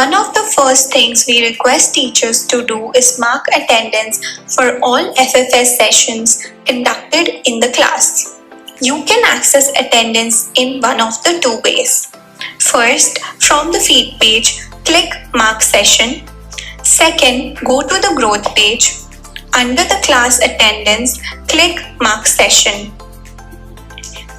One of the first things we request teachers to do is mark attendance for all FFS sessions conducted in the class. You can access attendance in one of the two ways. First, from the feed page, click Mark Session. Second, go to the growth page. Under the class attendance, click Mark Session.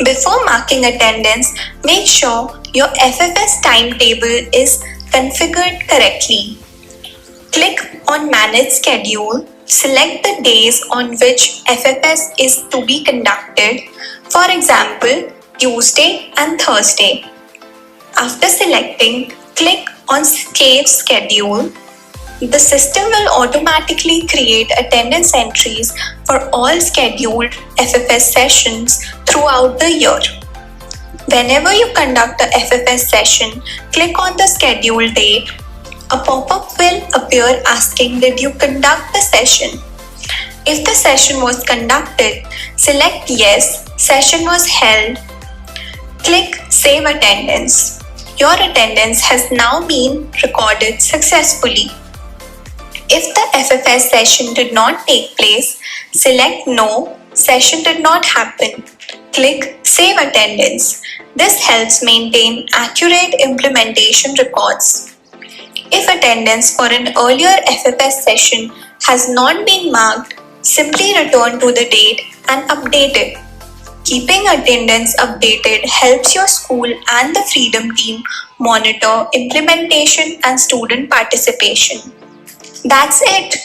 Before marking attendance, make sure your FFS timetable is configured correctly. Click on Manage Schedule. Select the days on which FFS is to be conducted, for example, Tuesday and Thursday. After selecting, click on Save Schedule. The system will automatically create attendance entries for all scheduled FFS sessions throughout the year. Whenever you conduct a FFS session, click on the schedule date. A pop-up will appear asking, did you conduct the session? If the session was conducted, select Yes, session was held. Click Save Attendance. Your attendance has now been recorded successfully. If the FFS session did not take place, select No, session did not happen. Click Save Attendance. This helps maintain accurate implementation records. If attendance for an earlier FFS session has not been marked, simply return to the date and update it. Keeping attendance updated helps your school and the Freedom team monitor implementation and student participation. That's it.